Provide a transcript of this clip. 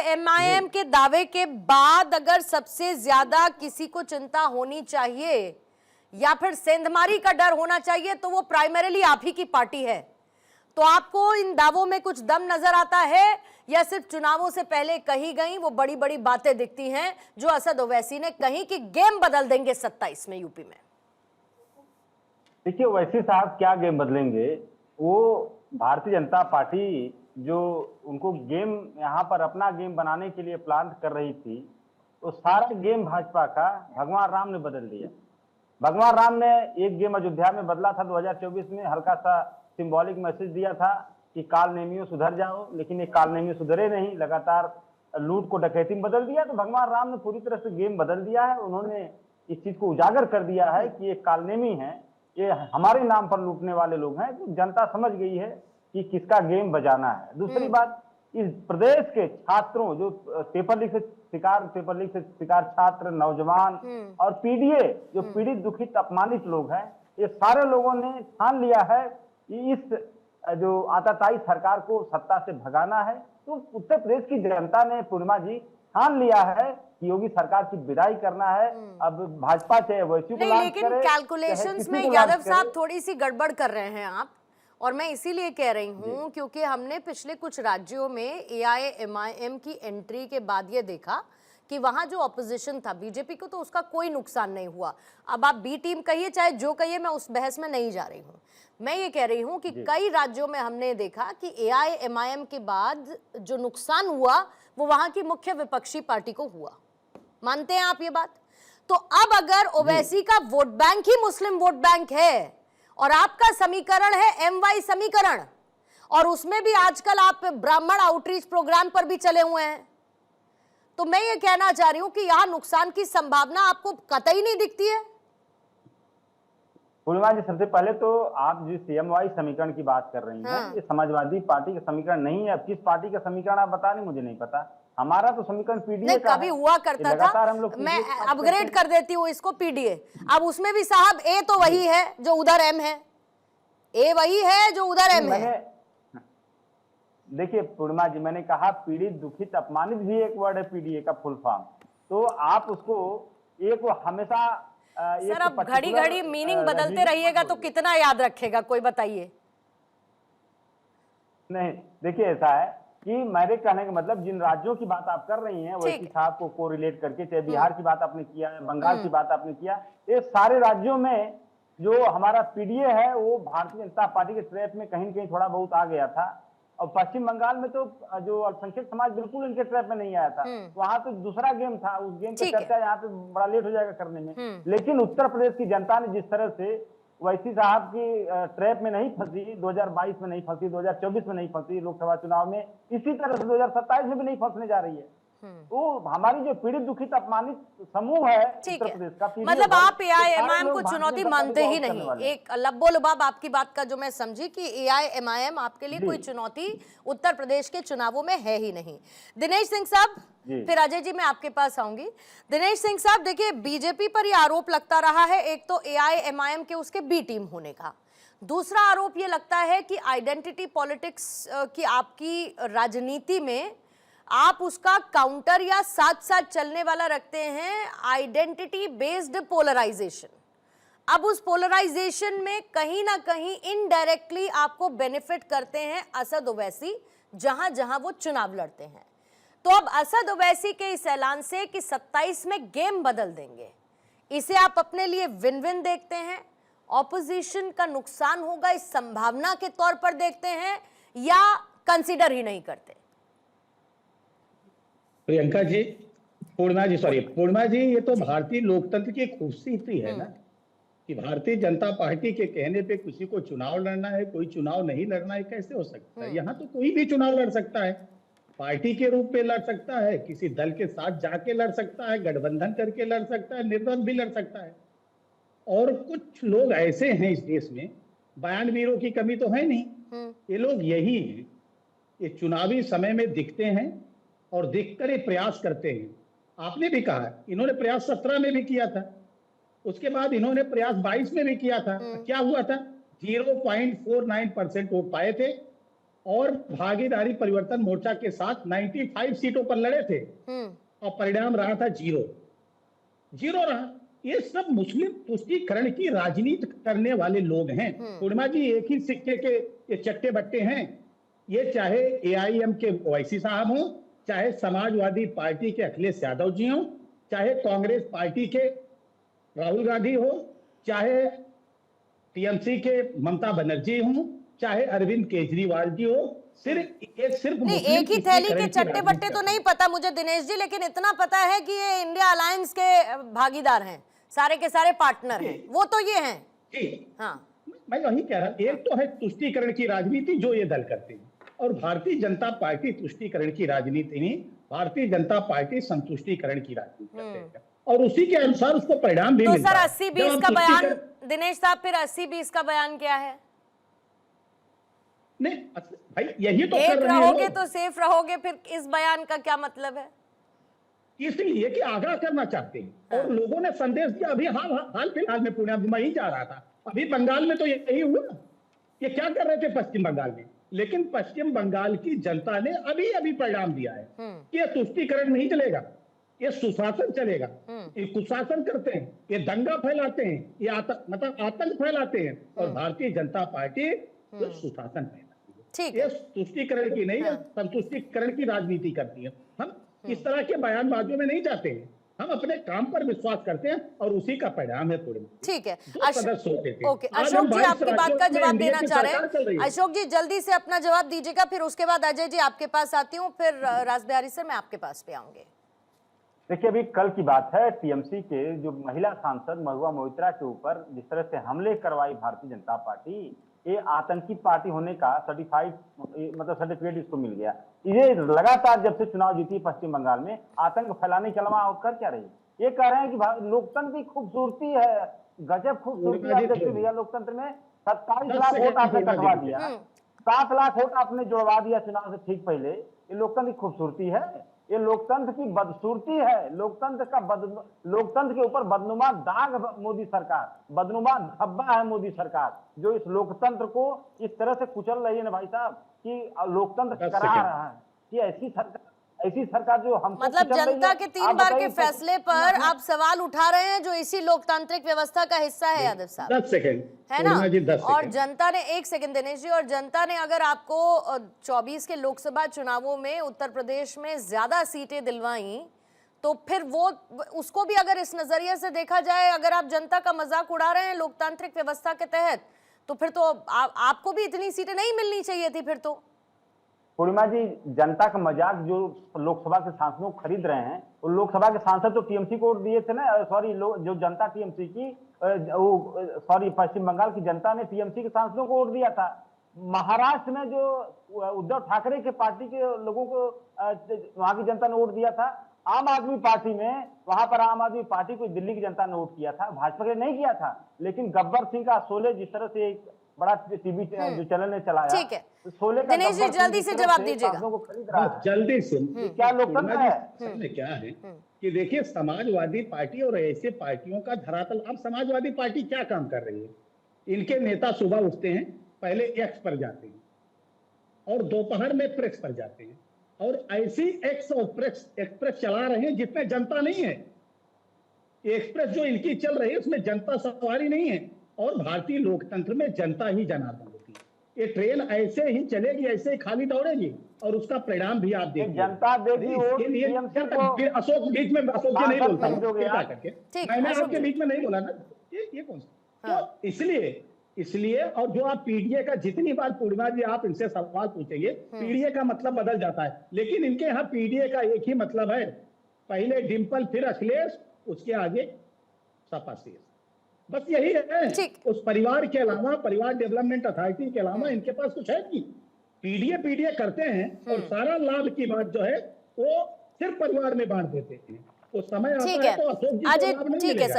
AIMIM के दावे के बाद अगर सबसे ज्यादा किसी को चिंता होनी चाहिए या फिर सेंधमारी का डर होना चाहिए तो वो प्राइमरीली आप ही की पार्टी है। तो आपको इन दावों में कुछ दम नजर आता है या सिर्फ चुनावों से पहले कही गई वो बड़ी बड़ी बातें दिखती हैं जो असद ओवैसी ने कही कि गेम बदल देंगे 27 में यूपी में? देखिए, ओवैसी साहब क्या गेम बदलेंगे? वो भारतीय जनता पार्टी जो उनको गेम यहाँ पर अपना गेम बनाने के लिए प्लान कर रही थी, तो सारा गेम भाजपा का भगवान राम ने बदल दिया। भगवान राम ने एक गेम अयोध्या में बदला था 2024 में, हल्का सा सिंबॉलिक मैसेज दिया था कि काल नेमियों सुधर जाओ, लेकिन ये काल नेमियों सुधरे नहीं, लगातार लूट को डकैती में बदल दिया। तो भगवान राम ने पूरी तरह से गेम बदल दिया है। उन्होंने इस चीज को उजागर कर दिया है कि ये कालनेमी है, ये हमारे नाम पर लूटने वाले लोग हैं। तो जनता समझ गई है कि किसका गेम बजाना है। दूसरी बात, इस प्रदेश के छात्रों जो पेपर लीक से शिकार छात्र, नौजवान और पीडीए जो पीड़ित, दुखित, अपमानित लोग हैं, ये सारे लोगों ने ठान लिया है कि इस जो आताताई सरकार को सत्ता से भगाना है। तो उत्तर प्रदेश की जनता ने, पूर्णिमा जी, ठान लिया है कि योगी सरकार की विदाई करना है। अब भाजपा चाहे ओवैसी को लांच लेकिन करे, कैलकुलेशंस में यादव साहब थोड़ी सी गड़बड़ कर रहे हैं आप, और मैं इसीलिए कह रही हूं क्योंकि हमने पिछले कुछ राज्यों में एआईएमआईएम की एंट्री के बाद ये देखा कि वहां जो ऑपोजिशन था बीजेपी को, तो उसका कोई नुकसान नहीं हुआ। अब आप बी टीम कहिए चाहे जो कहिए, मैं उस बहस में नहीं जा रही हूं। मैं ये कह रही हूं कि कई राज्यों में हमने देखा कि एआईएमआईएम के बाद जो नुकसान हुआ वो वहां की मुख्य विपक्षी पार्टी को हुआ। मानते हैं आप ये बात? तो अब अगर ओवैसी का वोट बैंक ही मुस्लिम वोट बैंक है और आपका समीकरण है एमवाई समीकरण, और उसमें भी आजकल आप ब्राह्मण आउटरीच प्रोग्राम पर भी चले हुए हैं, तो मैं ये कहना चाह रही हूं कि यहां नुकसान की संभावना आपको कतई नहीं दिखती है। पूर्णिमा जी, सबसे पहले तो आप जिस सीएमवाई समीकरण की बात कर रही हैं, ये समाजवादी पार्टी का समीकरण नहीं है। अब किस पार्टी का समीकरण आप बता रही, मुझे नहीं पता। हमारा तो समीकरण पीडीए का कभी हुआ करता था, मैं अपग्रेड कर देती हूँ इसको पीडीए। अब उसमें भी साहब ए तो वही है जो उधर एम है, ए वही है जो उधर एम है। देखिए पूर्णिमा जी, मैंने कहा पीड़ित, दुखित, अपमानित भी एक वर्ड है पीडीए का फुल फॉर्म। तो आप उसको एक हमेशा सर, अब घड़ी घड़ी मीनिंग बदलते रहिएगा तो कितना याद रखेगा कोई, बताइए। नहीं, देखिए ऐसा है कि मेरे कहने का मतलब, जिन राज्यों की बात आप कर रही हैं वैसी साहब को कोरिलेट करके, चाहे बिहार की बात आपने किया है, बंगाल की बात आपने किया, ये सारे राज्यों में जो हमारा पीडीए है वो भारतीय जनता पार्टी के ट्रैप में कहीं न कहीं थोड़ा बहुत आ गया था। और पश्चिम बंगाल में तो जो अल्पसंख्यक समाज बिल्कुल इनके ट्रैप में नहीं आया था। वहां तो दूसरा गेम था, उस गेम की चर्चा यहाँ पे बड़ा लेट हो जाएगा करने में। लेकिन उत्तर प्रदेश की जनता ने जिस तरह से ओवैसी साहब की ट्रैप में नहीं फंसी, 2022 में नहीं फंसी, 2024 में नहीं फंसी लोकसभा चुनाव में, इसी तरह से 2027 में भी नहीं फंसने जा रही है। तो हमारी जो पीड़ित, दुखित, अपमानित समूह है उत्तर प्रदेश का, मतलब आप एआईएमआईएम को चुनौती मानते ही नहीं। एक लब्बो लुबाब आपकी बात का जो मैं समझी कि एआईएमआईएम आपके लिए कोई चुनौती उत्तर प्रदेश के चुनावों में है ही नहीं। दिनेश सिंह साहब, फिर अजय जी मैं आपके पास आऊंगी। दिनेश सिंह साहब, देखिए बीजेपी पर यह आरोप लगता रहा है, एक तो एआईएमआईएम के उसके बी टीम होने का, दूसरा आरोप यह लगता है कि आइडेंटिटी पॉलिटिक्स की आपकी राजनीति में आप उसका काउंटर या साथ साथ चलने वाला रखते हैं आइडेंटिटी बेस्ड पोलराइजेशन। अब उस पोलराइजेशन में कहीं ना कहीं इनडायरेक्टली आपको बेनिफिट करते हैं असद ओवैसी, जहां जहां वो चुनाव लड़ते हैं। तो अब असद ओवैसी के इस ऐलान से कि 27 में गेम बदल देंगे, इसे आप अपने लिए विन विन देखते हैं, ऑपोजिशन का नुकसान होगा इस संभावना के तौर पर देखते हैं, या कंसीडर ही नहीं करते? प्रियंका जी, पूर्णिमा जी, ये तो भारतीय लोकतंत्र की खूबसूरती है ना कि भारतीय जनता पार्टी के कहने पे किसी को चुनाव लड़ना है, कोई चुनाव नहीं लड़ना है, कैसे हो सकता है? यहाँ तो कोई भी चुनाव लड़ सकता है, पार्टी के रूप में लड़ सकता है, किसी दल के साथ जाके लड़ सकता है, गठबंधन करके लड़ सकता है, निर्द्वंद भी लड़ सकता है। और कुछ लोग ऐसे हैं इस देश में, बयानवीरों की कमी तो है नहीं, ये लोग यही हैं, ये चुनावी समय में दिखते हैं और दिखकर ये प्रयास करते हैं। आपने भी कहा इन्होंने प्रयास 17 में भी किया था, उसके बाद इन्होंने प्रयास 22 में भी किया था। क्या हुआ था? 0.49% वोट पाए थे और भागीदारी परिवर्तन मोर्चा के साथ 95 सीटों पर लड़े थे और परिणाम रहा था जीरो रहा। ये सब मुस्लिम तुष्टीकरण की राजनीति करने वाले लोग हैं। पूर्णिमा जी, एक ही सिक्के के ये चट्टे बट्टे हैं। ये चाहे एआईएम के ओवैसी साहब हों, चाहे समाजवादी पार्टी के अखिलेश यादव जी हों, चाहे कांग्रेस पार्टी के राहुल गांधी हो, चाहे टीएमसी के ममता बनर्जी हों, चाहे अरविंद केजरीवाल जी हो, सिर्फ नहीं, एक ही थैली के चट्टे बट्टे तो नहीं पता मुझे दिनेश जी, लेकिन इतना पता है कि ये इंडिया अलायंस के भागीदार हैं, सारे के सारे पार्टनर हैं, वो तो ये हैं। हाँ, मैं वही कह रहा, एक तो है तुष्टीकरण की राजनीति जो ये दल करते हैं, और भारतीय जनता पार्टी तुष्टीकरण की राजनीति नहीं, भारतीय जनता पार्टी संतुष्टीकरण की राजनीति करते हैं, और उसी के अनुसार उसको परिणाम भी तो मिलता सर है। 80-20 का बयान दिनेश साहब, फिर 80-20 का बयान क्या है? नहीं भाई, यही तो एक कर रहे रहोगे हैं तो सेफ रहोगे, फिर इस बयान का क्या मतलब है? इसलिए कि आगाह करना चाहते हैं, और लोगों ने संदेश दिया। अभी हाल फिलहाल में पुणे में ही जा रहा था, अभी बंगाल में तो यही हुआ। ये क्या कर रहे थे पश्चिम बंगाल में, लेकिन पश्चिम बंगाल की जनता ने अभी अभी परिणाम दिया है कि ये तुष्टीकरण नहीं चलेगा, ये सुशासन चलेगा। ये कुशासन करते हैं, ये दंगा फैलाते हैं, ये आतंक फैलाते हैं, और भारतीय जनता पार्टी तो सुशासन फैलाती है। ये तुष्टीकरण की नहीं है, संतुष्टीकरण की राजनीति करती है। हम इस तरह के बयानबाजियों में नहीं जाते हैं, हम अपने काम पर विश्वास करते हैं, और उसी का परिणाम है पूरे। ठीक है, ओके, अशोक जी आपकी बात का जवाब देना चाह रहे हैं। अशोक जी जल्दी से अपना जवाब दीजिएगा, फिर उसके बाद अजय जी आपके पास आती हूँ, फिर रासबिहारी सर मैं आपके पास पे आऊंगे। देखिए, अभी कल की बात है, टीएमसी के जो महिला सांसद महुआ मोइत्रा के ऊपर जिस तरह से हमले करवाई भारतीय जनता पार्टी, ये आतंकी पार्टी होने का सर्टिफिकेट इसको मिल गया। ये लगातार जब से चुनाव जीती पश्चिम बंगाल में, आतंक फैलाने के अलावा और कर क्या रही है? ये कह रहे हैं कि लोकतंत्र की खूबसूरती है, गजब खूबसूरती। आप देखिए भैया, लोकतंत्र में 27 लाख वोट आपने कटवा दिया, 7 लाख वोट आपने जुड़वा दिया चुनाव से ठीक पहले। ये लोकतंत्र की खूबसूरती है? ये लोकतंत्र की बदसूरती है। लोकतंत्र के ऊपर बदनुमा दाग मोदी सरकार, बदनुमा धब्बा है मोदी सरकार, जो इस लोकतंत्र को इस तरह से कुचल रही है ना भाई साहब, कि लोकतंत्र करा रहा है कि ऐसी सरकार जो हमको मतलब जनता के 3 बार के फैसले पर आप सवाल उठा रहे हैं, जो इसी लोकतांत्रिक व्यवस्था का हिस्सा है यादव साहब। 10 सेकंड है ना? और जनता ने, 1 सेकंड दिनेश जी, और जनता ने अगर आपको 24 के लोकसभा चुनावों में उत्तर प्रदेश में ज्यादा सीटें दिलवाई, तो फिर वो उसको भी अगर इस नजरिए से देखा जाए, अगर आप जनता का मजाक उड़ा रहे हैं लोकतांत्रिक व्यवस्था के तहत, तो फिर तो आपको भी इतनी सीटें नहीं मिलनी चाहिए थी फिर तो। पूर्णिमा जी, जनता का मजाक जो लोकसभा के सांसदों को खरीद रहे हैं, वो लोकसभा के सांसद तो टीएमसी को वोट दिए थे ना, सॉरी, जो जनता टीएमसी की, पश्चिम बंगाल की जनता ने टीएमसी के सांसदों को वोट दिया था। महाराष्ट्र में जो उद्धव ठाकरे के पार्टी के लोगों को वहां की जनता ने वोट दिया था। आम आदमी पार्टी में, वहां पर आम आदमी पार्टी को दिल्ली की जनता ने वोट किया था, भाजपा ने नहीं किया था। लेकिन गब्बर सिंह का शोले जिस तरह से एक बड़ा टीवी जो चैनल ने चलाया, ठीक है, दिनेश जी जल्दी से जवाब दीजिएगा। जल्दी से, क्या लोकतंत्र है? क्या है कि देखिए, समाजवादी पार्टी और ऐसे पार्टियों का धरातल। अब समाजवादी पार्टी क्या काम कर रही है? इनके नेता सुबह उठते हैं, पहले एक्स पर जाते हैं, और दोपहर में प्रेस पर जाते हैं, और ऐसी एक्स और एक्सप्रेस चला रहे हैं जिसमें जनता नहीं है। एक्सप्रेस जो इनकी चल रही है उसमें जनता सवारी नहीं है, और भारतीय लोकतंत्र में जनता ही जनार्दन होती है। ये ट्रेन ऐसे ही चलेगी, ऐसे ही खाली दौड़ेगी, और उसका परिणाम भी आप देखिए। जनता देगी अशोक बीच में, अशोक जी नहीं बोलता करके, मैंने आपके बीच में नहीं बोला ना, ये कौन सा? तो इसलिए और जो आप पीडीए का, जितनी बार पूर्णिमा जी आप इनसे सवाल पूछेंगे, पीडीए का मतलब बदल जाता है, लेकिन इनके यहाँ पीडीए का एक ही मतलब है, पहले डिंपल फिर अखिलेश, उसके आगे सपा शेष, बस यही है। उस परिवार के अलावा, परिवार डेवलपमेंट अथॉरिटी के अलावा इनके पास कुछ है नहीं। पीडीए करते हैं, और सारा लाभ की बात जो है वो सिर्फ परिवार में बांट देते हैं। उस समय आता है तो अशोक जी को लाभ नहीं मिलेगा। ठीक है सर।